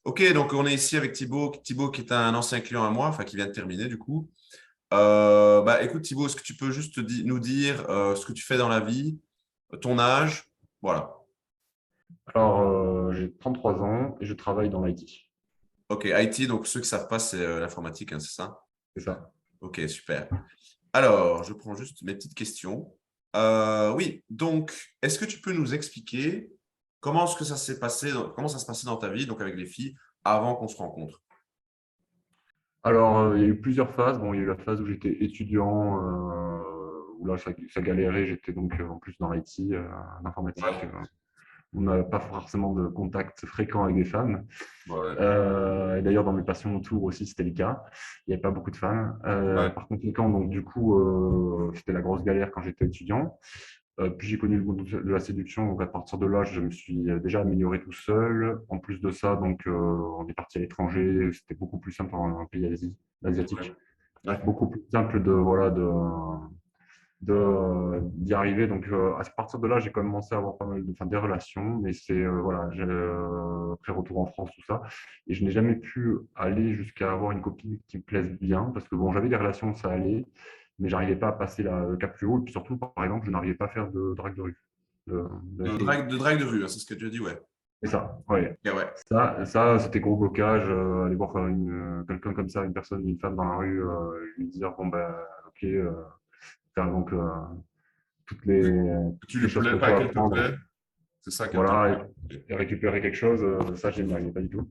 Ok, donc on est ici avec Thibaut. Thibaut qui est un ancien client à moi, enfin qui vient de terminer du coup. Bah écoute Thibaut, est-ce que tu peux juste nous dire ce que tu fais dans la vie, ton âge, voilà. Alors, j'ai 33 ans et je travaille dans l'IT. Ok, IT, donc ceux qui savent pas, c'est l'informatique, hein, c'est ça? C'est ça. Ok, super. Alors, je prends juste mes petites questions. Oui, donc est-ce que tu peux nous expliquer comment est-ce que ça s'est passé, comment ça se passait dans ta vie, donc avec les filles, avant qu'on se rencontre? Alors, il y a eu plusieurs phases. Bon, il y a eu la phase où j'étais étudiant, où là, ça galérait. J'étais donc en plus dans l'IT, l'informatique. Ouais. On n'a pas forcément de contact fréquent avec des femmes. Ouais. Et d'ailleurs, dans mes passions autour aussi, c'était le cas. Il n'y avait pas beaucoup de femmes. Ouais. Par conséquent, donc, du coup, c'était la grosse galère quand j'étais étudiant. Puis j'ai connu le monde de la séduction, donc à partir de là, je me suis déjà amélioré tout seul. En plus de ça, donc on est parti à l'étranger, c'était beaucoup plus simple en pays asiatique, Ouais. beaucoup plus simple de voilà d'y arriver. Donc à partir de là, j'ai commencé à avoir pas mal enfin, des relations, mais c'est voilà, après retour en France tout ça, et je n'ai jamais pu aller jusqu'à avoir une copine qui me plaise bien, parce que bon, j'avais des relations, ça allait, mais j'arrivais pas à passer le cap plus haut. Et puis surtout, par exemple, je n'arrivais pas à faire de drague de rue. De FTI. De drague de rue, hein, c'est ce que tu as dit, ouais. C'est ça, ouais. Ok, ouais. Ça c'était gros blocage. Aller voir quelqu'un comme ça, une personne, une femme dans la rue, lui dire, bon, ben, ok, faire donc Que tu toutes les lui choses plais, qu'on pas peut qu'elle te apprendre, plaît, c'est ça qui est voilà, important. et récupérer quelque chose, ça, je n'y arrivais pas du tout.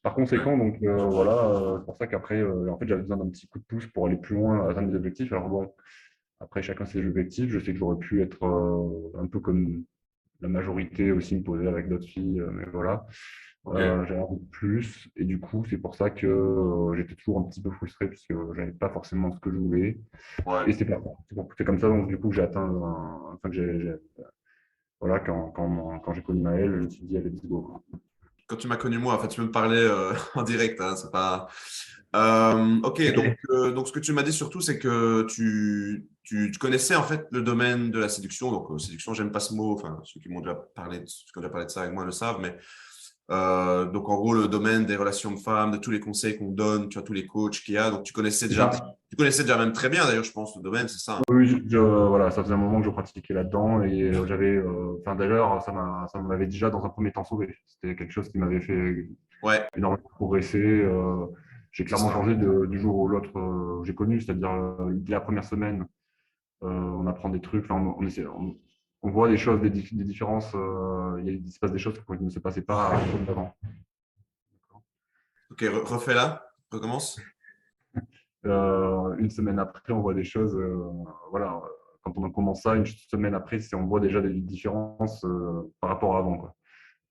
Par conséquent, donc, voilà, c'est pour ça qu'après, en fait, j'avais besoin d'un petit coup de pouce pour aller plus loin, atteindre mes objectifs. Alors bon, après, chacun ses objectifs. Je sais que j'aurais pu être un peu comme la majorité aussi me poser avec d'autres filles, mais voilà. Ok, J'avais envie de plus, et du coup, c'est pour ça que j'étais toujours un petit peu frustré puisque j'avais pas forcément ce que je voulais, ouais. et c'est comme ça donc du coup que j'ai atteint, enfin que voilà, quand j'ai connu Maëlle, je me suis dit allez, let's go, quoi. Quand tu m'as connu moi, en fait, tu peux me parler en direct, hein, c'est pas. Ok, Ok. donc ce que tu m'as dit surtout, c'est que tu connaissais en fait le domaine de la séduction. Donc, séduction, j'aime pas ce mot. Enfin, ceux qui ont déjà parlé de ça avec moi le savent, mais donc en gros, le domaine des relations de femmes, de tous les conseils qu'on donne, tu vois, tous les coachs qu'il y a. Donc, C'est ça. tu connaissais déjà même très bien, d'ailleurs, je pense, le domaine, c'est ça. Oui, voilà, ça faisait un moment que je pratiquais là-dedans, et j'avais, enfin d'ailleurs, ça m'avait déjà dans un premier temps sauvé. C'était quelque chose qui m'avait fait Ouais, énormément progresser. J'ai c'est clairement ça. changé du jour au l'autre. J'ai connu, c'est-à-dire dès la première semaine, on apprend des trucs, enfin, on voit des choses, des différences. Il se passe des choses qui ne se passaient pas avant. Ok, refais-la, recommence. Une semaine après, on voit des choses. Voilà, quand on commence ça, une semaine après, on voit déjà des différences par rapport à avant, quoi.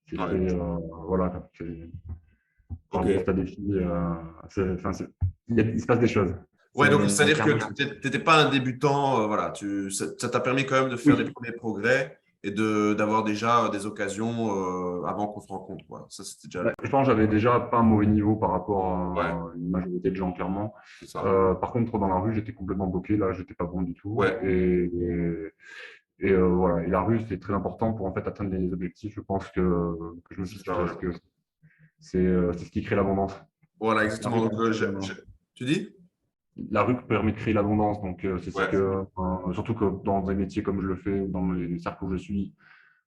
C'était Ouais. voilà, par Ok. gros stade des filles. Enfin, il se passe des choses. Ouais, donc C'est c'est-à-dire que clairement. tu n'étais pas un débutant, voilà, ça t'a permis quand même de faire des Oui, premiers progrès et d'avoir déjà des occasions avant qu'on se rencontre, quoi. Ça, c'était déjà le bah, premier. je pense que j'avais déjà pas un mauvais niveau par rapport Ouais, à une majorité de gens, clairement. c'est ça. Par contre, dans la rue, j'étais complètement bloqué. Là, j'étais pas bon du tout. Ouais, Et voilà. Et la rue, c'est très important pour en fait atteindre les objectifs. Je pense que je me c'est suis ça, fait, ouais. parce que c'est ce qui crée l'abondance. Voilà, La exactement. rue Donc, permet de créer tu dis? la rue permet de créer l'abondance. Donc, c'est ce Ouais, que, surtout que dans des métiers comme je le fais, ou dans les cercles où je suis,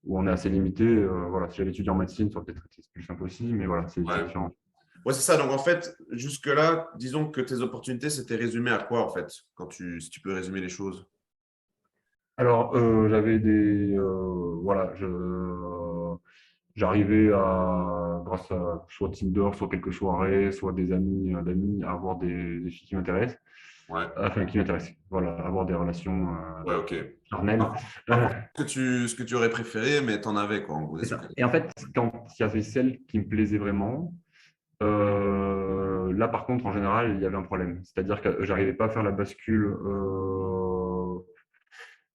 où on est assez limité. Voilà, si j'avais étudié en médecine, ça aurait peut-être été plus simple aussi, mais voilà, c'est ouais. différent. Ouais, c'est ça. Donc, en fait, jusque-là, disons que tes opportunités, c'était résumé à quoi, en fait, si tu peux résumer les choses? Alors, j'avais voilà, j'arrivais grâce à soit Tinder, soit quelques soirées, soit des amis d'amis, à avoir des filles qui m'intéressent, Ouais, enfin qui m'intéressent, voilà, avoir des relations ouais, ok. charnelles. Pas forcément ce que tu aurais préféré, mais t'en avais, quoi, en gros, C'est des ça. occasions. Et en fait, quand il y avait celle qui me plaisait vraiment, là, par contre, en général, il y avait un problème. C'est-à-dire que j'arrivais pas à faire la bascule.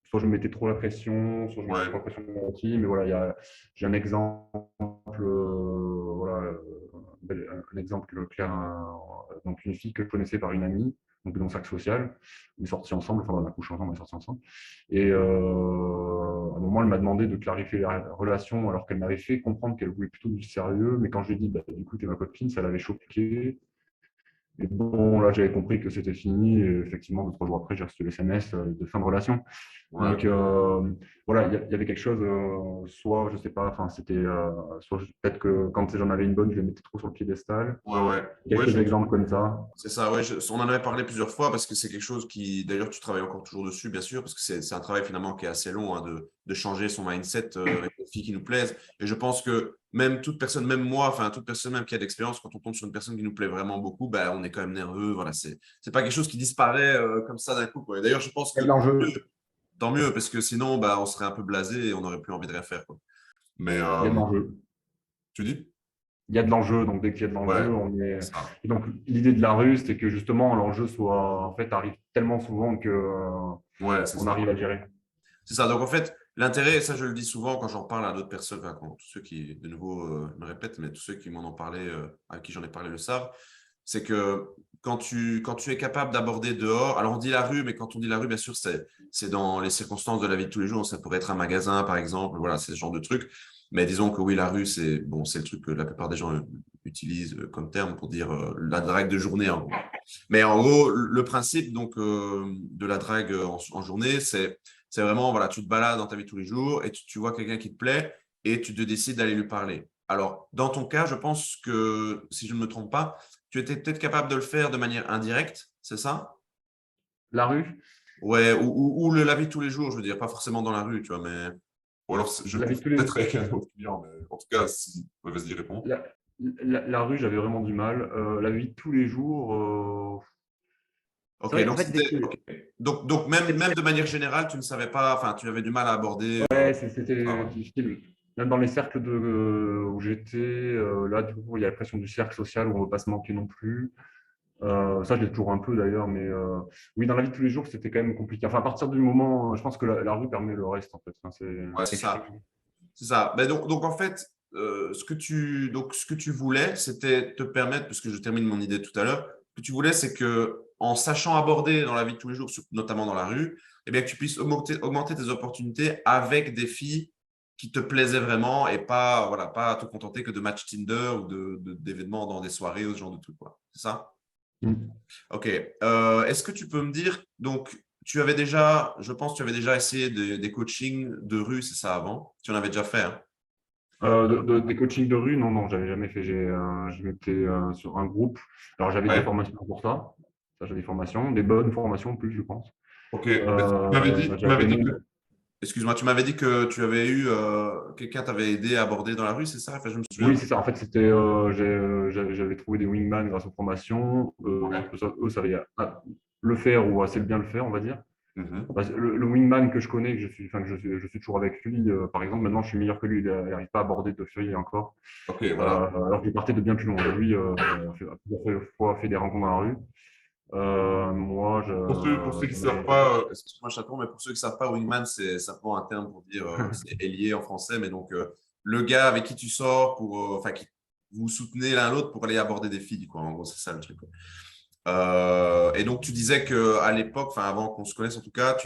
Soit je me mettais trop la pression, soit je mettais trop Ouais, la pression de mon team. Mais voilà, j'ai un exemple, voilà, un exemple clair. Donc, une fille que je connaissais par une amie. donc dans le cercle social. On est sortis ensemble, enfin, on a couché ensemble, on est sortis ensemble. Et à un moment, elle m'a demandé de clarifier la relation alors qu'elle m'avait fait comprendre qu'elle voulait plutôt du sérieux. Mais quand je lui ai dit, bah, du coup, t'es ma copine, ça l'avait choqué. Et bon, là, j'avais compris que c'était fini. Et effectivement, 2, 3 jours après, j'ai reçu le SMS de fin de relation. Ouais. Donc, voilà, il y avait quelque chose, soit, je sais pas, enfin, c'était, soit peut-être que quand j'en avais une bonne, je les mettais trop sur le piédestal. Ouais, ouais. Ouais, Quelques exemples comme ça. c'est ça, ouais, on en avait parlé plusieurs fois parce que c'est quelque chose qui, d'ailleurs, tu travailles encore toujours dessus, bien sûr, parce que c'est un travail finalement qui est assez long hein, de changer son mindset avec les filles qui nous plaisent. Et je pense que même toute personne, même moi, enfin, toute personne même qui a de l'expérience, quand on tombe sur une personne qui nous plaît vraiment beaucoup, ben, on est quand même nerveux. Voilà, c'est pas quelque chose qui disparaît comme ça d'un coup, quoi. Et d'ailleurs, je pense Il y que a de l'enjeu. tant mieux, parce que sinon, bah, on serait un peu blasé et on n'aurait plus envie de rien faire, quoi. Mais Il y a de l'enjeu. tu dis? Il y a de l'enjeu, donc dès qu'il y a de l'enjeu, Ouais, on est. c'est ça. Et donc l'idée de la rue, c'est que justement l'enjeu soit en fait arrive tellement souvent que Ouais, c'est on ça. arrive à gérer. C'est ça. Donc, en fait, l'intérêt, et ça, je le dis souvent quand j'en parle à d'autres personnes, enfin, tous ceux qui, de nouveau, me répètent, mais tous ceux qui m'en ont parlé, à qui j'en ai parlé le savent, c'est que quand tu es capable d'aborder dehors, alors on dit la rue, mais quand on dit la rue, bien sûr, c'est dans les circonstances de la vie de tous les jours. Ça pourrait être un magasin, par exemple. Voilà, c'est ce genre de truc. Mais disons que oui, la rue, c'est bon, c'est le truc que la plupart des gens utilisent comme terme pour dire la drague de journée, en gros. Mais en gros, le principe donc de la drague en journée, c'est vraiment voilà, tu te balades dans ta vie de tous les jours et tu vois quelqu'un qui te plaît et tu te décides d'aller lui parler. Alors, dans ton cas, je pense que si je ne me trompe pas, tu étais peut-être capable de le faire de manière indirecte, c'est ça? La rue, Ouais, la vie de tous les jours, je veux dire, pas forcément dans la rue, tu vois, mais. Ou alors, je la vie de confonds tous les peut-être avec un autre client, mais en tout cas, si. Ouais, vas-y, réponds. la, la rue, j'avais vraiment du mal. La vie de tous les jours, c'est Ok, vrai qu'en donc fait dès c'était. que Ok. Donc même de manière générale, tu ne savais pas, enfin, tu avais du mal à aborder. ouais, Ça, c'était ouais. difficile. Même dans les cercles où j'étais, là, du coup, il y a la pression du cercle social où on ne veut pas se manquer non plus. Ça, je l'ai toujours un peu d'ailleurs, mais oui, dans la vie de tous les jours, c'était quand même compliqué. Enfin, à partir du moment, je pense que la rue permet le reste, en fait. Enfin, Ouais, c'est c'est quelque chose. ça. C'est ça. Ben donc, en fait, ce que tu voulais, c'était te permettre, puisque je termine mon idée tout à l'heure, ce que tu voulais, c'est que en sachant aborder dans la vie de tous les jours, notamment dans la rue, eh bien, que tu puisses augmenter tes opportunités avec des filles qui te plaisaient vraiment et pas, voilà, pas te contenter que de match Tinder ou d'événements dans des soirées ou ce genre de trucs, quoi. C'est ça? Mm. Ok. Est-ce que tu peux me dire, donc, tu avais déjà, je pense, que tu avais déjà essayé des coachings de rue, c'est ça avant? Tu en avais déjà fait, hein? Des coachings de rue, non, non, j'avais jamais fait. Je m'étais sur un groupe. Alors, j'avais des Ouais. formations pour ça. Ça, j'ai des formations, des bonnes formations en plus, je pense. Ok. Mais tu m'avais J'avais dit même. que, excuse-moi, tu m'avais dit que tu avais eu, quelqu'un t'avait aidé à aborder dans la rue, c'est ça? Enfin, je me souviens Oui, plus. c'est ça. En fait, j'avais trouvé des wingman grâce aux formations. Ouais. Eux savaient le faire ou assez bien le faire, on va dire. Mhm. Bah, le wingman que je connais, que je suis, enfin, que je suis toujours avec lui, par exemple, maintenant je suis meilleur que lui, il n'arrive pas à aborder de feuilles encore. Ok, voilà. Alors que je partais de bien plus loin. Lui a plusieurs fois fait des rencontres dans la rue. Moi, Pour ceux qui ne j'en savent avais. pas, excuse-moi, chaton, mais pour ceux qui ne savent pas, wingman, c'est simplement un terme pour dire, c'est ailier en français, mais donc le gars avec qui tu sors pour, enfin, qui vous vous soutenez l'un l'autre pour aller aborder des filles, quoi. En gros, c'est ça le truc, quoi. Et donc, tu disais qu'à l'époque, enfin avant qu'on se connaisse en tout cas,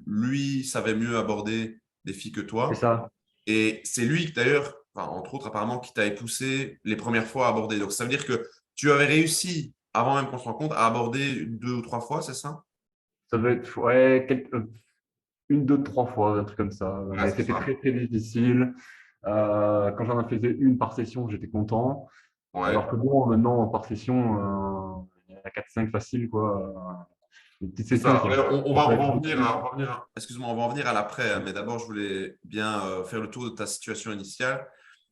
lui savait mieux aborder des filles que C'est toi. ça. Et c'est lui, d'ailleurs, enfin, entre autres apparemment, qui t'avait poussé les premières fois à aborder. Donc, ça veut dire que tu avais réussi, avant même qu'on se rencontre, à aborder 2 ou 3 fois, c'est ça? Ça devait être ouais, une, deux, trois fois, un truc comme ça. Ouais, Mais c'est c'était ça. très, très difficile. Quand j'en faisais une par session, j'étais content. Ouais. Alors que bon, maintenant, par session, il y en a 4-5 faciles, quoi. Des petites C'est sessions, ça. quoi. Mais Ça peut on va être en venir beaucoup. excuse-moi, on va en venir à l'après, hein, mais d'abord, je voulais bien faire le tour de ta situation initiale.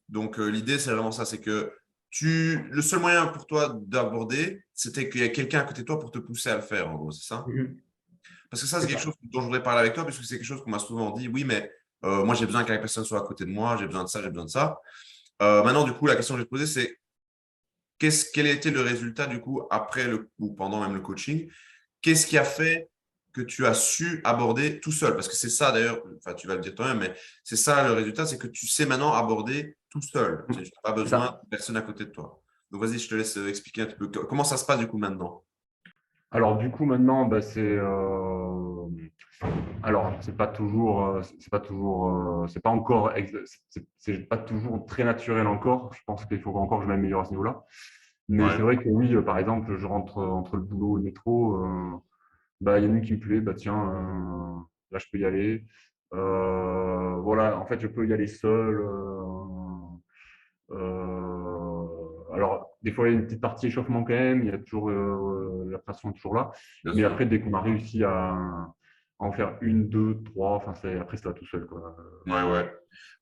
Donc, l'idée, c'est vraiment ça, c'est que le seul moyen pour toi d'aborder, c'était qu'il y ait quelqu'un à côté de toi pour te pousser à le faire, en gros, c'est ça? Mhm. Parce que ça, c'est C'est quelque ça. chose dont je voudrais parler avec toi, puisque c'est quelque chose qu'on m'a souvent dit. Oui, mais moi, j'ai besoin que la personne soit à côté de moi, j'ai besoin de ça, j'ai besoin de ça. Maintenant, du coup, la question que je vais te poser, c'est quel a été le résultat, du coup, après ou pendant même le coaching? Qu'est-ce qui a fait que tu as su aborder tout seul? Parce que c'est ça, d'ailleurs, enfin, tu vas le dire toi-même, mais c'est ça le résultat, c'est que tu sais maintenant aborder tout seul. Tu n'as pas C'est besoin ça. de personne à côté de toi. Donc, vas-y, je te laisse expliquer un petit peu comment ça se passe, du coup, maintenant. Alors du coup maintenant, bah, alors c'est pas toujours, c'est pas encore, c'est pas toujours très naturel encore. Je pense qu'il faut encore que je m'améliore à ce niveau-là. Mais c'est Ouais, vrai que oui, par exemple, je rentre entre le boulot et le métro, bah il y en a une qui me plaît, bah tiens, là je peux y aller. Voilà, en fait, je peux y aller seul. Alors, des fois, il y a une petite partie échauffement quand même, il y a toujours la pression est toujours là. bien Mais sûr. après, dès qu'on a réussi à en faire une, deux, trois, enfin, après, ça va tout seul, quoi. Ouais, ouais. Une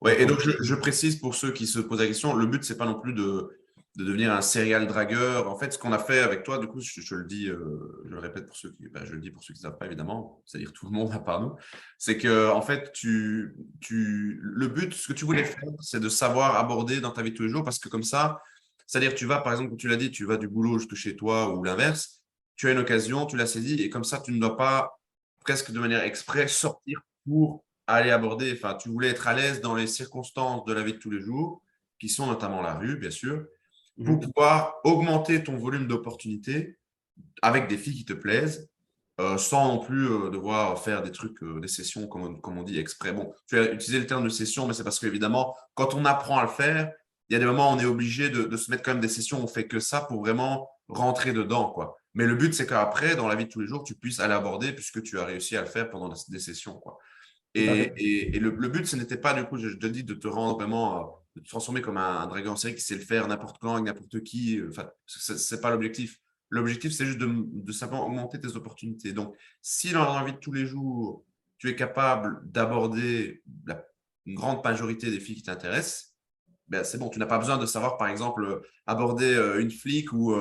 Ouais, et fois donc que je précise pour ceux qui se posent la question, le but, c'est pas non plus de devenir un serial dragueur. En fait, ce qu'on a fait avec toi, du coup, je le dis, je le répète pour ceux qui, ben, je le dis pour ceux qui ne savent pas, évidemment, c'est-à-dire tout le monde à part nous, c'est que, en fait, le but, ce que tu voulais faire, c'est de savoir aborder dans ta vie de tous les jours, parce que comme ça, c'est-à-dire, tu vas, par exemple, comme tu l'as dit, tu vas du boulot jusque chez toi ou l'inverse, tu as une occasion, tu l'as saisi, et comme ça, tu ne dois pas, presque de manière exprès, sortir pour aller aborder, enfin, tu voulais être à l'aise dans les circonstances de la vie de tous les jours, qui sont notamment la rue, bien sûr, pour Mhm. pouvoir augmenter ton volume d'opportunités avec des filles qui te plaisent, sans non plus devoir faire des trucs, des sessions, comme on dit, exprès. Bon, tu as utilisé le terme de session, mais c'est parce qu'évidemment, quand on apprend à le faire, il y a des moments où on est obligé de se mettre quand même des sessions où on fait que ça pour vraiment rentrer dedans, quoi. Mais le but, c'est qu'après, dans la vie de tous les jours, tu puisses aller aborder puisque tu as réussi à le faire pendant des sessions, quoi. Tout à Et, fait. et le but, ce n'était pas, du coup, je te dis, de te rendre vraiment, de te transformer comme un dragueur en série qui sait le faire n'importe quand, avec n'importe qui. Enfin, c'est pas l'objectif. L'objectif, c'est juste de simplement augmenter tes opportunités. Donc, si dans la vie de tous les jours, tu es capable d'aborder une grande majorité des filles qui t'intéressent, ben, c'est bon. Tu n'as pas besoin de savoir, par exemple, aborder une flic ou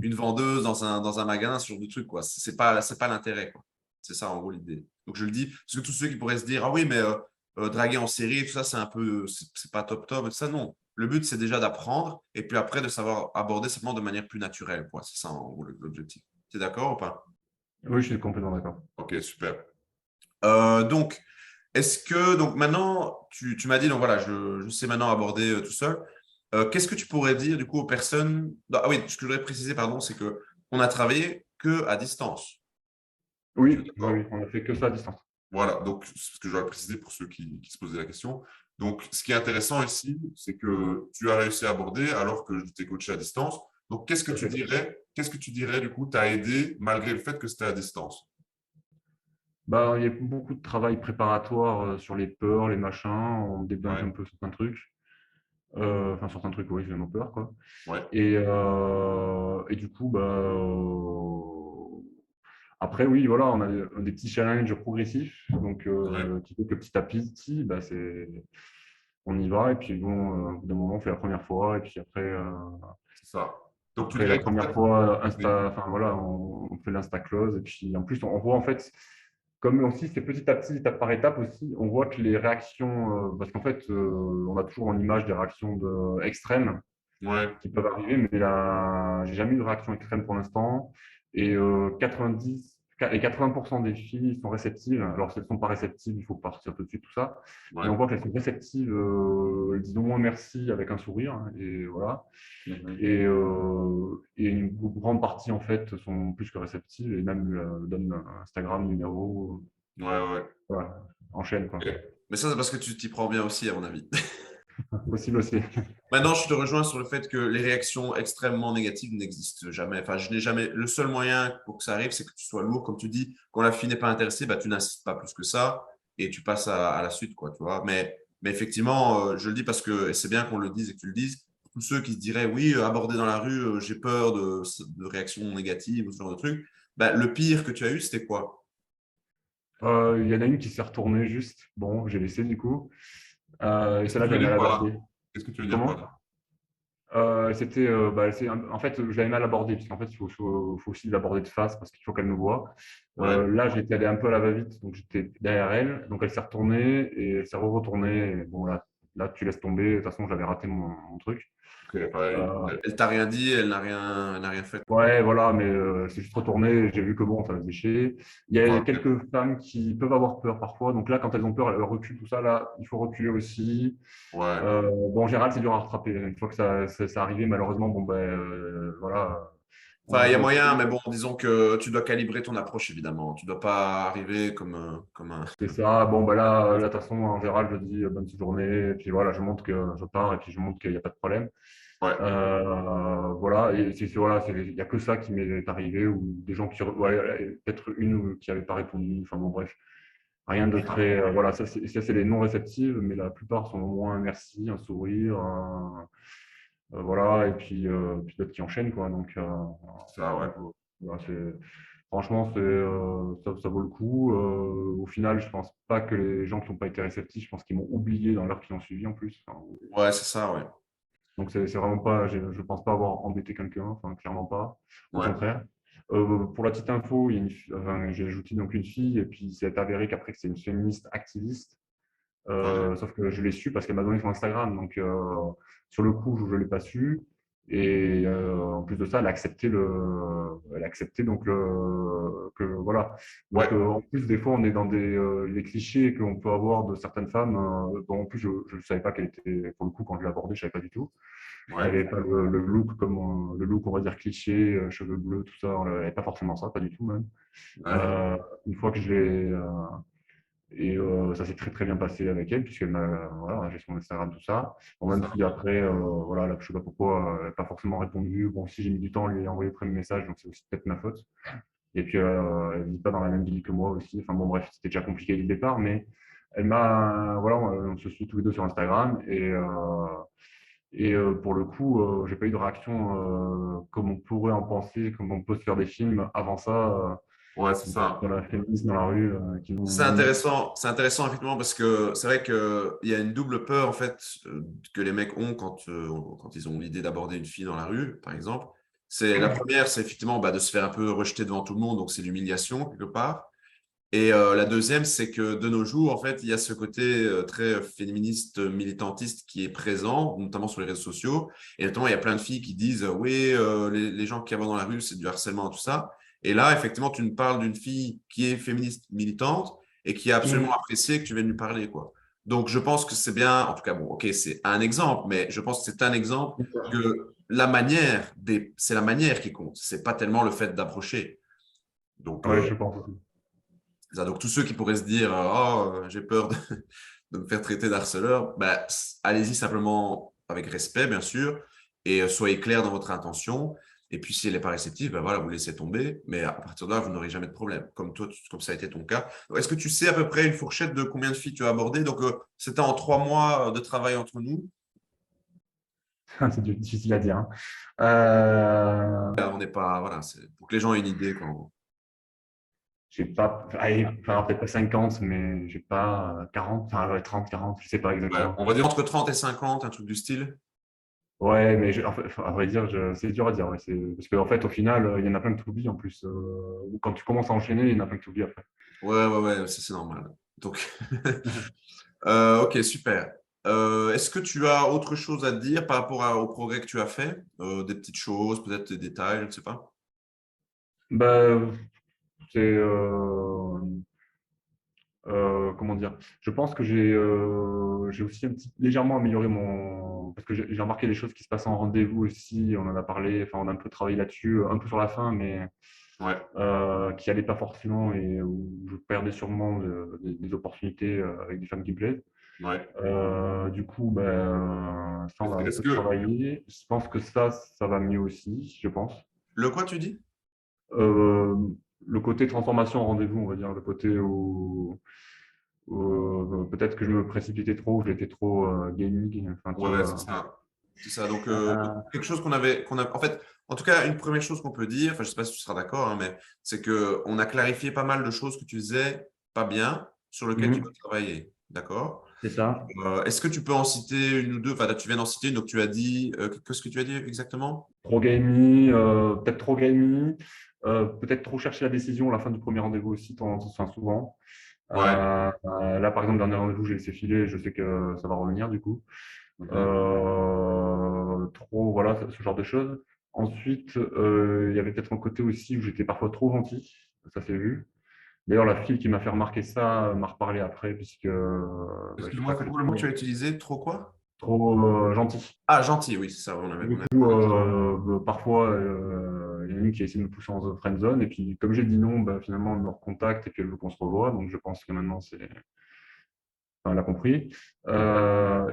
une vendeuse dans un magasin sur du truc, quoi. C'est pas l'intérêt, quoi. C'est ça, en gros, l'idée. Donc, je le dis, parce que tous ceux qui pourraient se dire, ah oui, mais draguer en série, tout ça, c'est un peu, c'est pas top top. Ça, non. Le but, c'est déjà d'apprendre et puis après de savoir aborder simplement de manière plus naturelle, quoi. C'est ça, en gros, l'objectif. Tu es d'accord ou pas? Oui, je suis complètement d'accord. Ok, super. Donc, est-ce que, donc maintenant, tu m'as dit, donc voilà, je sais maintenant aborder tout seul. Qu'est-ce que tu pourrais dire du coup aux personnes? Ah oui, ce que je voudrais préciser, pardon, c'est que on a travaillé que à distance. Tu es Oui, oui, oui, d'accord? on a fait que ça à distance. Voilà, donc ce que je dois préciser pour ceux qui se posaient la question. Donc, ce qui est intéressant ici, c'est que tu as réussi à aborder alors que je t'ai coaché à distance. Donc, Tout à fait. qu'est-ce que tu dirais du coup, t'as aidé malgré le fait que c'était à distance? Bah, il y a beaucoup de travail préparatoire sur les peurs, les machins, on débunk un Ouais, peu certains trucs. Enfin, certains trucs, oui, j'ai vraiment peur, quoi. ouais, Et du coup, bah, après, oui, voilà, on a des petits challenges progressifs, donc ouais, qui fait que petit à petit, bah, on y va, et puis bon, au bout d'un moment, on fait la première fois, et puis c'est ça. Donc, tu après la dirais qu'en première fait, fois, oui, enfin voilà, on fait l'insta-close, et puis en plus, on voit en fait, comme aussi c'est petit à petit, étape par étape aussi, on voit que les réactions, parce qu'en fait, on a toujours en image des réactions extrêmes ouais, qui peuvent arriver, mais là, j'ai jamais eu de réaction extrême pour l'instant. Et 80% des filles sont réceptives. Alors, si elles ne sont pas réceptives, il faut partir tout de suite, tout ça. Mais ouais. on voit qu'elles sont réceptives, elles disent au moins merci avec un sourire. Et voilà. Mhm. Et une grande partie, en fait, sont plus que réceptives et même donnent un Instagram, numéro. Ouais, ouais. Voilà, enchaîne, quoi. Ok. Mais ça, c'est parce que tu t'y prends bien aussi, à mon avis. Possible aussi. Maintenant, je te rejoins sur le fait que les réactions extrêmement négatives n'existent jamais. Enfin, je n'ai jamais. Le seul moyen pour que ça arrive, c'est que tu sois lourd, comme tu dis. Quand la fille n'est pas intéressée, bah, tu n'insistes pas plus que ça et tu passes à la suite, quoi, tu vois. Mais effectivement, je le dis parce que et c'est bien qu'on le dise et que tu le dises. Tous ceux qui se diraient, oui, aborder dans la rue, j'ai peur de réactions négatives ou ce genre de trucs. Bah, le pire que tu as eu, c'était quoi? Il y en a une qui s'est retournée juste. Bon, j'ai laissé du coup. Et Qu'est-ce que celle-là, tu veux j'avais dire mal par là? abordé. Qu'est-ce que tu veux dire par Comment? là? En fait, je l'avais mal abordé, puisqu'en fait, faut aussi l'aborder de face parce qu'il faut qu'elle nous voit. Ouais. Là, j'étais allé un peu à la va-vite, donc j'étais derrière elle. Donc, elle s'est retournée et elle s'est retournée. Et bon, là, tu laisses tomber. De toute façon, j'avais raté mon truc. Ok, pareil. Euh, Elle t'a rien dit, elle n'a rien fait. ouais, voilà, mais c'est juste retourné. J'ai vu que bon, ça faisait chier. Il y a Ouais, ok. quelques femmes qui peuvent avoir peur parfois. Donc là, quand elles ont peur, elles reculent, tout ça. Là, il faut reculer aussi. Ouais. Bon, en général, c'est dur à rattraper. Une fois que ça arrivé, malheureusement, bon, ben, voilà, Enfin, il y a moyen, aussi. mais bon, disons que tu dois calibrer ton approche, évidemment. Tu dois pas arriver comme un... C'est ça. Bon, bah là, de toute façon, en général, je dis bonne journée, et puis voilà, je montre que je pars, et puis je montre qu'il n'y a pas de problème. Ouais, Voilà, et voilà, il n'y a que ça qui m'est arrivé, ou des gens qui, ouais, peut-être une qui n'avait pas répondu, enfin bon, bref, rien de très, voilà, ça, c'est les non réceptives, mais la plupart sont au moins un merci, un sourire, voilà, et puis d'autres qui enchaînent, quoi. c'est ça, ouais. Voilà, franchement, ça vaut le coup. Au final, je pense pas que les gens qui n'ont pas été réceptifs, je pense qu'ils m'ont oublié dans l'heure qui ont suivi en plus. Enfin, Ouais, c'est ça, ouais. donc, c'est vraiment pas, je pense pas avoir embêté quelqu'un, enfin, clairement pas. Au Ouais, contraire. Pour la petite info, il y a enfin, j'ai ajouté donc une fille, et puis c'est avéré qu'après que c'est une féministe activiste. ouais, Sauf que je l'ai su parce qu'elle m'a donné son Instagram. Donc, sur le coup, je ne l'ai pas su. Et en plus de ça, elle a accepté donc que voilà. ouais, Donc, en plus, des fois, on est dans les clichés qu'on peut avoir de certaines femmes. Dont en plus, je ne savais pas qu'elle était, pour le coup, quand je l'ai abordée, je ne savais pas du tout. Elle ouais, n'avait pas le look comme le look, on va dire, cliché, cheveux bleus, tout ça. Elle n'avait pas forcément ça, pas du tout même. ouais, Euh, une fois que je l'ai et ça s'est très très bien passé avec elle, puisqu'elle m'a, voilà, j'ai son Instagram, tout ça. Bon, même ça, si après, voilà, là, je sais pas pourquoi, elle n'a pas forcément répondu. Bon, si j'ai mis du temps à lui envoyer le premier message, donc c'est aussi peut-être ma faute. Et puis, elle ne vit pas dans la même ville que moi aussi. Enfin bon, bref, c'était déjà compliqué dès le départ, mais elle m'a, voilà, on se suit tous les deux sur Instagram. Et pour le coup, j'ai pas eu de réaction comme on pourrait en penser, comme on peut se faire des films avant ça, ouais, c'est ça. dans la féministe dans la rue, qui vont. C'est intéressant effectivement parce que c'est vrai qu'il y a une double peur en fait que les mecs ont quand ils ont l'idée d'aborder une fille dans la rue, par exemple. C'est la première, c'est effectivement de se faire un peu rejeter devant tout le monde, donc c'est l'humiliation quelque part. Et la deuxième, c'est que de nos jours, en fait, il y a ce côté très féministe, militantiste qui est présent, notamment sur les réseaux sociaux. Et notamment, il y a plein de filles qui disent oui, les gens qui abordent dans la rue, c'est du harcèlement, tout ça. Et là, effectivement, tu nous parles d'une fille qui est féministe militante et qui a absolument apprécié que tu viennes lui parler, quoi. Donc, je pense que c'est bien, en tout cas, bon, ok, c'est un exemple, mais je pense que c'est un exemple que c'est la manière qui compte. C'est pas tellement le fait d'approcher. Donc, Ouais, je pense aussi. c'est ça. Donc, tous ceux qui pourraient se dire oh, j'ai peur de me faire traiter d'harceleur, bah, allez-y simplement avec respect, bien sûr, et soyez clair dans votre intention. Et puis, si elle n'est pas réceptive, bah, voilà, vous laissez tomber. Mais à partir de là, vous n'aurez jamais de problème, comme toi, comme ça a été ton cas. Est-ce que tu sais à peu près une fourchette de combien de filles tu as abordé? Donc, c'était en 3 mois de travail entre nous. C'est difficile à dire, hein. On n'est pas, voilà, c'est pour que les gens aient une idée, quoi, en gros. J'ai pas, allez, enfin, peut-être pas 50, mais j'ai pas 40, enfin, ouais, 30, 40, je sais pas Ouais, exactement. on va dire entre 30 et 50, un truc du style. Ouais, mais en fait, à vrai dire, c'est dur à dire. Ouais, parce qu'en fait, au final, il y en a plein que tu oublies en plus. Quand tu commences à enchaîner, il y en a plein que tu oublies après. Ouais, ouais, ouais, ça c'est normal. Donc, ok, super. Est-ce que tu as autre chose à dire par rapport au progrès que tu as fait? Des petites choses, peut-être des détails, je ne sais pas. Bah, c'est comment dire? Je pense que j'ai aussi légèrement amélioré mon, parce que j'ai remarqué des choses qui se passent en rendez-vous aussi. On en a parlé, enfin, on a un peu travaillé là-dessus, un peu sur la fin, mais Ouais, qui n'allaient pas forcément et où je perdais sûrement des opportunités avec des femmes qui me plaisent. ouais. Du coup, ben, ça, on va un Est-ce peu que travailler. Je pense que ça va mieux aussi, je pense. le quoi tu dis? Euh, le côté transformation en rendez-vous, on va dire, le côté peut-être que je me précipitais trop, j'étais trop gaming, enfin, tu Ouais, ouais, c'est vois. ça. C'est ça. Donc, Euh, quelque chose qu'on a, en fait, en tout cas, une première chose qu'on peut dire, enfin, je ne sais pas si tu seras d'accord, hein, mais c'est qu'on a clarifié pas mal de choses que tu faisais pas bien, sur lesquelles tu dois mhm, travailler. D'accord? c'est ça. Est-ce que tu peux en citer une ou deux? Enfin, là, tu viens d'en citer une, donc tu as dit, qu'est-ce que tu as dit exactement? Trop gaming, peut-être trop gaming, peut-être trop chercher la décision à la fin du premier rendez-vous aussi, enfin, souvent. Ouais. Là, par exemple, dernier rendez-vous, j'ai laissé filer, je sais que ça va revenir du coup. Mhm. Trop, voilà, ce genre de choses. Ensuite, il y avait peut-être un côté aussi où j'étais parfois trop gentil, ça s'est vu. D'ailleurs, la fille qui m'a fait remarquer ça m'a reparlé après, puisque bah, j'ai pas Excuse-moi, c'est quoi le mot que tu as accepté. utilisé? Trop quoi? Trop gentil. Ah, gentil, oui, c'est ça, Du on avait coup, parlé de ça. parfois, y en a une qui a essayé de me pousser en friend zone. Et puis, comme j'ai dit non, bah, finalement, elle me recontacte et puis elle veut qu'on se revoie. Donc, je pense que maintenant, enfin, elle a compris.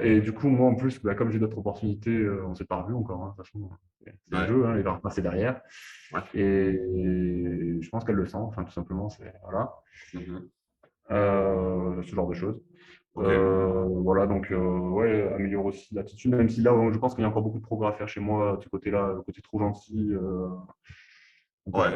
Et du coup, moi, en plus, bah, comme j'ai d'autres opportunités, on ne s'est pas revu encore, hein. De toute façon, c'est le Ouais. jeu, hein, il va repasser derrière. Ouais. Et je pense qu'elle le sent, enfin, tout simplement, voilà. Mhm. Ce genre de choses. Ok. Voilà, donc ouais, améliore aussi l'attitude, même si là, je pense qu'il y a encore beaucoup de progrès à faire chez moi, de ce côté-là, le côté trop gentil, Ouais.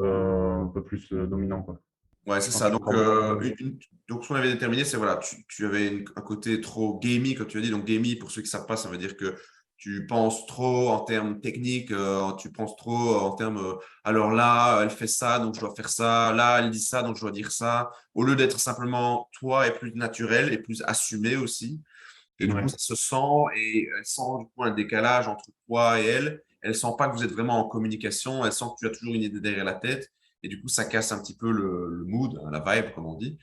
un peu plus dominant, quoi. Ouais, c'est Je pense ça. qu'il faut Donc, encore beaucoup améliorer. donc, ce qu'on avait déterminé, c'est voilà, tu avais un côté trop gamey, comme tu as dit. Donc, gamey, pour ceux qui ne savent pas, ça veut dire que tu penses trop en termes techniques, tu penses trop en termes alors là, elle fait ça, donc je dois faire ça. Là, elle dit ça, donc je dois dire ça. Au lieu d'être simplement toi et plus naturel et plus assumé aussi. Et du coup, Ouais. ça se sent et elle sent du coup un décalage entre toi et elle. Elle sent pas que vous êtes vraiment en communication. Elle sent que tu as toujours une idée derrière la tête. Et du coup, ça casse un petit peu le mood, hein, la vibe, comme on dit.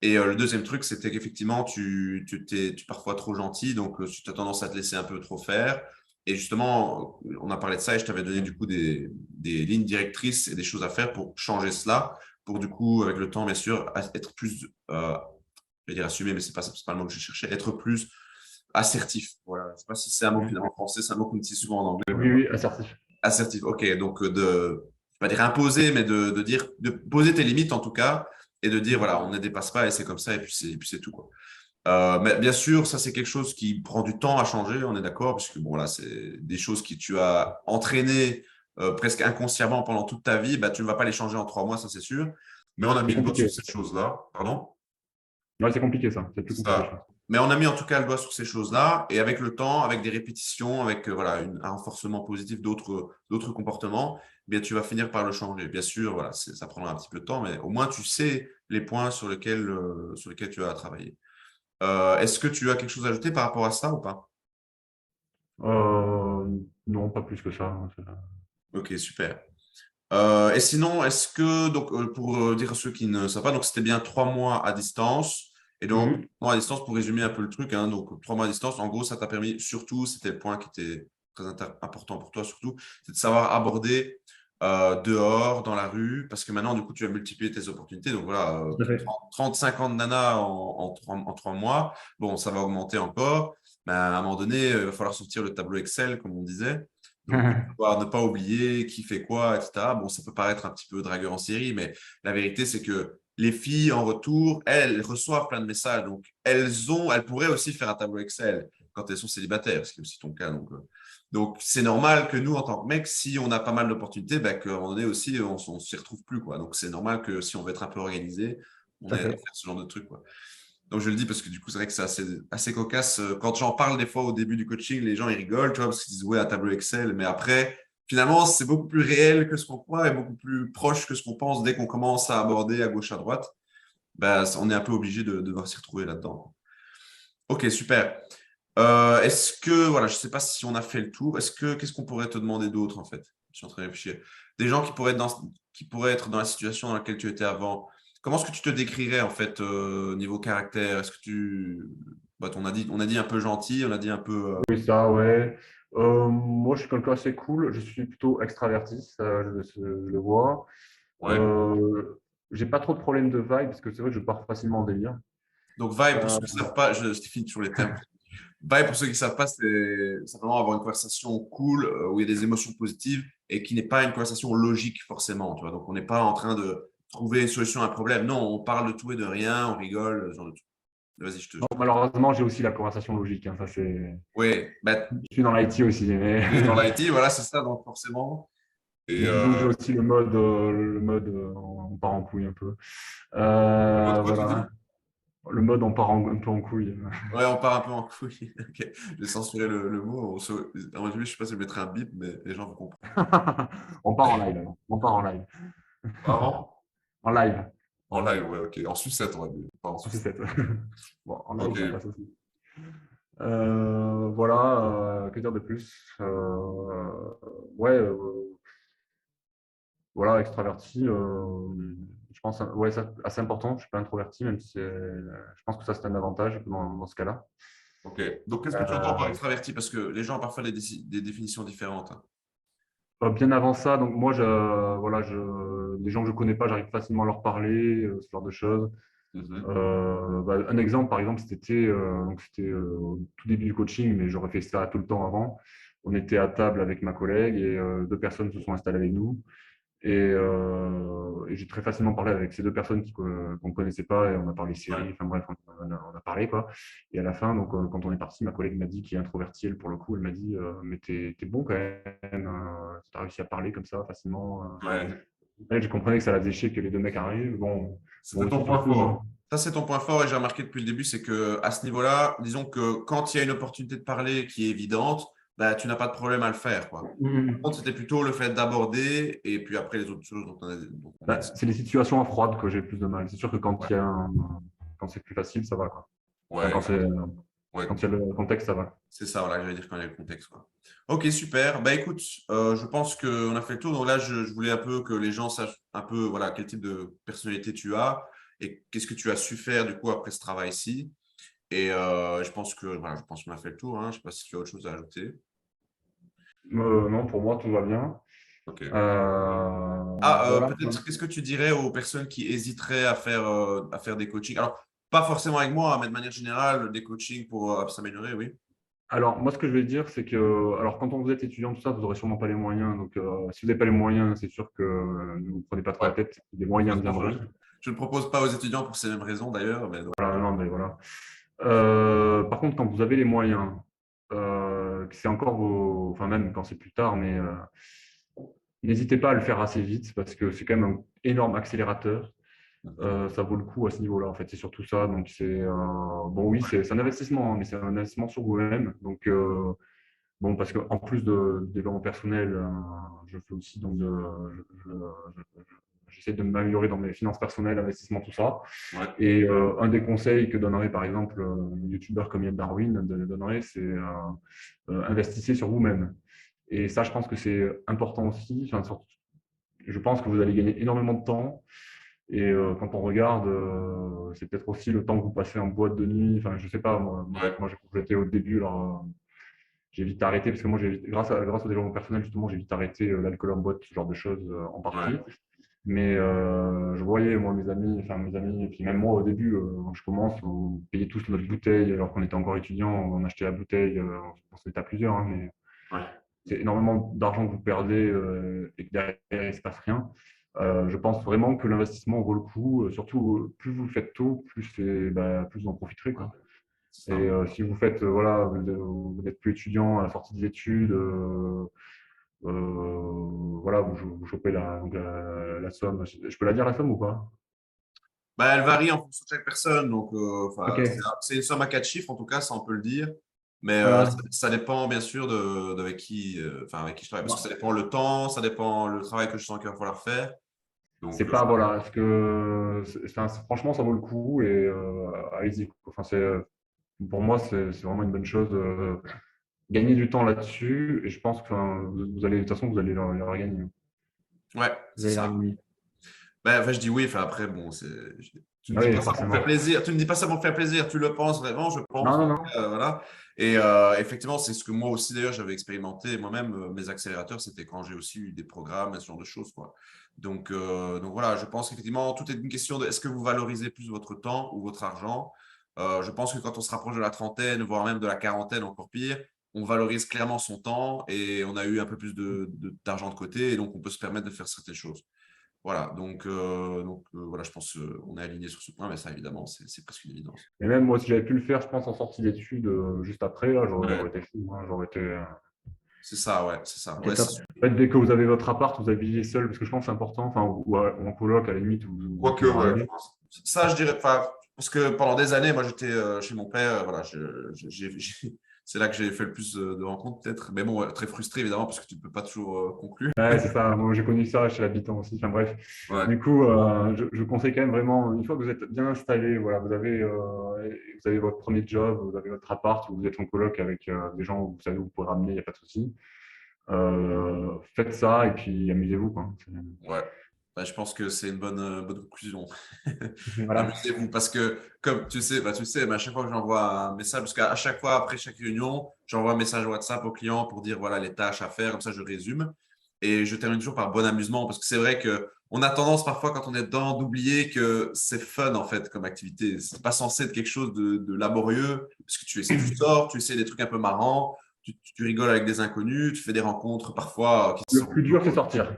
Et le deuxième truc, c'était qu'effectivement, tu es parfois trop gentil. Donc, tu as tendance à te laisser un peu trop faire. Et justement, on a parlé de ça et je t'avais donné du coup des lignes directrices et des choses à faire pour changer cela. Pour du coup, avec le temps, bien sûr, être plus, je vais dire assumé, mais c'est pas le mot que je cherchais, être plus assertif. Voilà. Je ne sais pas si c'est un mot Mhm. en français, c'est un mot qu'on utilise souvent en anglais. Oui, oui, assertif. Assertif, ok. Donc, je vais pas dire imposer, mais de dire, de poser tes limites en tout cas, et de dire, voilà, on ne dépasse pas et c'est comme ça, et puis c'est tout, quoi. Mais bien sûr, ça, c'est quelque chose qui prend du temps à changer, on est d'accord, parce que bon, là, c'est des choses que tu as entraînées presque inconsciemment pendant toute ta vie, bah, tu ne vas pas les changer en 3 mois, ça, c'est sûr. Mais on a C'est mis le doigt sur compliqué. cette chose-là. Pardon? Ouais, c'est compliqué, ça. C'est plus compliqué, je Ça. pense. Mais on a mis en tout cas le doigt sur ces choses-là, et avec le temps, avec des répétitions, avec voilà, un renforcement positif d'autres comportements, eh bien, tu vas finir par le changer. Bien sûr, voilà, ça prendra un petit peu de temps, mais au moins tu sais les points sur lesquels tu as à travailler. Est-ce que tu as quelque chose à ajouter par rapport à ça ou pas? Non, pas plus que ça, hein. Ok, super. Et sinon, est-ce que, donc, pour dire à ceux qui ne savent pas, donc c'était bien 3 mois à distance. Et donc, Mhm. 3 mois à distance, pour résumer un peu le truc, hein, donc 3 mois à distance, en gros, ça t'a permis, surtout, c'était le point qui était très important pour toi, surtout, c'est de savoir aborder dehors, dans la rue, parce que maintenant, du coup, tu as multiplié tes opportunités. Donc voilà, Tout à fait. 30-50 nanas en 3 mois. Bon, ça va augmenter encore. Mais à un moment donné, il va falloir sortir le tableau Excel, comme on disait. Donc, ne pas oublier qui fait quoi, etc. Bon, ça peut paraître un petit peu dragueur en série, mais la vérité, c'est que les filles, en retour, elles reçoivent plein de messages. Donc, elles pourraient aussi faire un tableau Excel quand elles sont célibataires, ce qui est aussi ton cas. Donc c'est normal que nous, en tant que mecs, si on a pas mal d'opportunités, bah, qu'à un moment donné aussi, on ne s'y retrouve plus, quoi. Donc, c'est normal que si on veut être un peu organisé, on Tout à ait à fait. faire ce genre de trucs, quoi. Donc, je le dis parce que du coup, c'est vrai que c'est assez cocasse. Quand j'en parle des fois au début du coaching, les gens ils rigolent, tu vois, parce qu'ils disent ouais, un tableau Excel. Mais après, finalement, c'est beaucoup plus réel que ce qu'on croit et beaucoup plus proche que ce qu'on pense dès qu'on commence à aborder à gauche, à droite. Bah, on est un peu obligé de devoir s'y retrouver là-dedans. Ok, super. Est-ce que, voilà, je ne sais pas si on a fait le tour. Qu'est-ce qu'on pourrait te demander d'autre en fait? Je suis en train de réfléchir. Des gens qui pourraient être dans la situation dans laquelle tu étais avant. Comment est-ce que tu te décrirais en fait niveau caractère? Est-ce que bah, on a dit un peu gentil, on a dit un peu. Oui, ça, ouais. Moi, je suis quelqu'un assez cool. Je suis plutôt extraverti, ça, je le vois. Ouais. J'ai pas trop de problèmes de vibe parce que c'est vrai que je pars facilement en délire. Donc vibe, pour Euh, ceux qui ne savent pas, je finis sur les termes. Vibe, pour ceux qui ne savent pas, c'est simplement avoir une conversation cool où il y a des émotions positives et qui n'est pas une conversation logique forcément. Tu vois. Donc, on n'est pas en train de trouver une solution à un problème. Non, on parle de tout et de rien, on rigole, ce genre de truc. Vas-y, bon, malheureusement, j'ai aussi la conversation logique, hein, ça, c'est... Oui, bah, Je suis dans l'IT aussi, mais... tu es dans l'IT, voilà, c'est ça, donc forcément. Et Donc, j'ai aussi le mode on part en couille un peu. le mode quoi, tu Voilà. dis? Le mode on part un peu en couille. Ouais, on part un peu en couille. Ok. J'ai censuré le mot. En résumé, je ne sais pas si je mettrai un bip, mais les gens vont comprendre. On part en live, alors. On part en live. Pardon? En live. En live, ouais, ok. En sucette, on va dire. Pas en C'est sucette. ça. Bon, en live, Ok. ça passe aussi. Voilà, que dire de plus? Ouais, voilà, extraverti. Je pense, ouais, ça, assez important. Je ne suis pas introverti, même si je pense que ça, c'est un avantage dans ce cas-là. Ok. Donc, qu'est-ce que tu entends par Euh, extraverti? Parce que les gens ont parfois des définitions différentes, hein. Bien avant ça, donc moi, voilà, les gens que je connais pas, j'arrive facilement à leur parler, ce genre de choses. Mhm. Un exemple, par exemple, c'était au tout début du coaching, mais j'aurais fait ça tout le temps avant. On était à table avec ma collègue et deux personnes se sont installées avec nous. Et j'ai très facilement parlé avec ces deux personnes qu'on ne connaissait pas et on a parlé série, Ouais. enfin bref, on a parlé quoi. Et à la fin, donc quand on est parti, ma collègue m'a dit, qui est introvertie, elle pour le coup, elle m'a dit, mais t'es bon quand même, t'as réussi à parler comme ça facilement. Ouais. Elle, je comprenais que ça la faisait chier que les deux mecs arrivent. Bon, moi C'était ton aussi du point coup, fort. Ça, c'est ton point fort et j'ai remarqué depuis le début, c'est que à ce niveau-là, disons que quand il y a une opportunité de parler qui est évidente, bah, tu n'as pas de problème à le faire, quoi. Par Mhm. contre, c'était plutôt le fait d'aborder et puis après les autres choses dont on a dit. C'est les situations à froid que j'ai le plus de mal. C'est sûr que Ouais, quand c'est plus facile, ça va quoi. Enfin, ouais, ouais, quand il y a le contexte, ça va. c'est ça, voilà, j'allais dire quand il y a le contexte, quoi. Ok, super. Bah écoute, je pense qu'on a fait le tour. Donc là, je voulais un peu que les gens sachent un peu voilà, quel type de personnalité tu as et qu'est-ce que tu as su faire du coup après ce travail-ci. Et je pense que voilà, je pense qu'on a fait le tour, hein. Je ne sais pas si tu as autre chose à ajouter. Non, pour moi, tout va bien. Ok. Ah, Voilà. peut-être, qu'est-ce que tu dirais aux personnes qui hésiteraient à faire des coachings? Alors, pas forcément avec moi, mais de manière générale, des coachings pour s'améliorer, oui. Alors, moi, ce que je vais dire, c'est que, alors, quand vous êtes étudiant, tout ça, vous n'aurez sûrement pas les moyens. Donc, si vous n'avez pas les moyens, c'est sûr que ne vous prenez pas trop Ouais. la tête. Les De toute moyens façon, viendront. je ne le propose pas aux étudiants pour ces mêmes raisons d'ailleurs, mais Voilà, non, mais voilà. Par contre, quand vous avez les moyens, que c'est encore enfin, même quand c'est plus tard, mais n'hésitez pas à le faire assez vite parce que c'est quand même un énorme accélérateur. Ça vaut le coup à ce niveau-là, en fait. C'est surtout ça. Donc, bon, oui, c'est un investissement, hein, mais c'est un investissement sur vous-même. Donc, bon, parce qu'en plus de développement personnel, je fais aussi donc j'essaie de m'améliorer dans mes finances personnelles, investissement, tout ça. ouais. Et un des conseils que donnerait par exemple un youtubeur comme Yann Darwin donnerait, c'est investissez sur vous-même. Et ça, je pense que c'est important aussi. Enfin, je pense que vous allez gagner énormément de temps. Et quand on regarde, c'est peut-être aussi le temps que vous passez en boîte de nuit. Enfin, je sais pas, Ouais. moi j'ai complété au début, alors j'ai vite arrêté parce que moi, grâce au développement personnel, justement, j'ai vite arrêté l'alcool en boîte, ce genre de choses en partie. Ouais. Mais je voyais, moi, mes amis, et puis même moi, au début, quand je commence, on payait tous notre bouteille alors qu'on était encore étudiant, on achetait la bouteille, on se mettait à plusieurs, hein, mais Ouais. c'est énormément d'argent que vous perdez et que derrière, il ne se passe rien. Je pense vraiment que l'investissement vaut le coup, surtout plus vous le faites tôt, plus vous en profiterez, Ouais. quoi. C'est Et ça. si vous faites, voilà, vous n'êtes plus étudiant à la sortie des études, voilà, vous chopez la somme. Je peux la dire la somme ou pas? Bah, elle varie en fonction de chaque personne. Donc, Ok, enfin, c'est une somme à 4 chiffres, en tout cas, ça on peut le dire. Mais voilà. ça dépend bien sûr avec qui, enfin, avec qui je travaille. Parce que Moi, ça dépend le temps, ça dépend le travail que je sens qu'il va falloir faire. Donc, c'est pas, voilà, parce que franchement, ça vaut le coup et allez-y. Enfin, pour moi, c'est vraiment une bonne chose. Gagner du temps là-dessus et je pense que enfin, vous allez, de toute façon, vous allez leur gagner. ouais, Vous c'est allez leur ça. gagner. Ben, enfin, je dis oui, enfin, après, bon, tu ne me dis Oui, pas ça pour me faire forcément. plaisir. Tu ne me dis pas ça pour me faire plaisir. Tu le penses vraiment, je pense. Non, non, non. Voilà. Et effectivement, c'est ce que moi aussi, d'ailleurs, j'avais expérimenté moi-même. Mes accélérateurs, c'était quand j'ai aussi eu des programmes et ce genre de choses, quoi. Donc voilà, je pense qu'effectivement, tout est une question de est-ce que vous valorisez plus votre temps ou votre argent. Je pense que quand on se rapproche de la trentaine, voire même de la quarantaine, encore pire, on valorise clairement son temps et on a eu un peu plus d'argent de côté et donc on peut se permettre de faire certaines choses. Voilà, voilà, je pense qu'on est aligné sur ce point, mais ça, évidemment, c'est presque une évidence. Et même moi, si j'avais pu le faire, je pense, en sortie d'études, juste après, là, j'aurais Ouais, été fou, hein, j'aurais été. c'est ça, ouais, c'est ça. Ok, Ouais, top. En fait, dès que vous avez votre appart, vous habillez seul, parce que je pense que c'est important, enfin, ou en coloc, à la limite, vous quoique, pouvez ouais, je ramener. pense. Ça, je dirais, enfin, parce que pendant des années, moi, j'étais chez mon père, voilà, c'est là que j'ai fait le plus de rencontres, peut-être. Mais bon, ouais, très frustré, évidemment, parce que tu ne peux pas toujours conclure. Ouais, c'est ça. Moi, j'ai connu ça chez l'habitant aussi. Enfin bref. Ouais, Du coup, je conseille quand même vraiment, une fois que vous êtes bien installé, voilà, vous avez votre premier job, vous avez votre appart, vous êtes en coloc avec des gens où vous savez où vous pouvez ramener, il n'y a pas de souci. Faites ça et puis amusez-vous, quoi. ouais. Bah, je pense que c'est une bonne conclusion. Voilà. Amusez-vous parce que, comme tu sais, bah, tu sais, mais à chaque fois que j'envoie un message, parce qu'à chaque fois, après chaque réunion, j'envoie un message WhatsApp au client pour dire voilà les tâches à faire, comme ça je résume. Et je termine toujours par bon amusement parce que c'est vrai qu'on a tendance parfois, quand on est dedans, d'oublier que c'est fun en fait comme activité. C'est pas censé être quelque chose de laborieux parce que tu sors, tu essaies des trucs un peu marrants, tu rigoles avec des inconnus, tu fais des rencontres parfois qui Le sont plus dur, c'est sortir.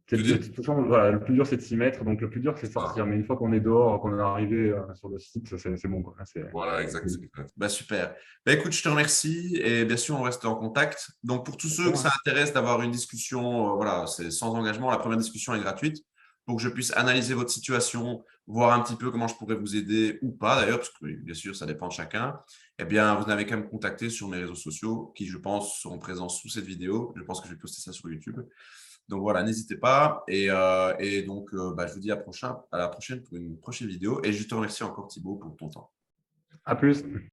Tu De dis. toute façon, voilà, le plus dur, c'est de s'y mettre. Donc, le plus dur, c'est de sortir. Mais une fois qu'on est dehors, qu'on est arrivé sur le site, c'est bon, quoi. Voilà, exact. Bah, super. Bah, écoute, je te remercie et bien sûr, on reste en contact. Donc, pour tous ceux que ça intéresse d'avoir une discussion, voilà, c'est sans engagement. La première discussion est gratuite pour que je puisse analyser votre situation, voir un petit peu comment je pourrais vous aider ou pas d'ailleurs, parce que oui, bien sûr, ça dépend de chacun. Eh bien, vous n'avez qu'à me contacter sur mes réseaux sociaux qui, je pense, seront présents sous cette vidéo. Je pense que je vais poster ça sur YouTube. Donc voilà, n'hésitez pas. Et donc, bah, je vous dis à la prochaine pour une prochaine vidéo. Et je te remercie encore, Thibaut, pour ton temps. À plus.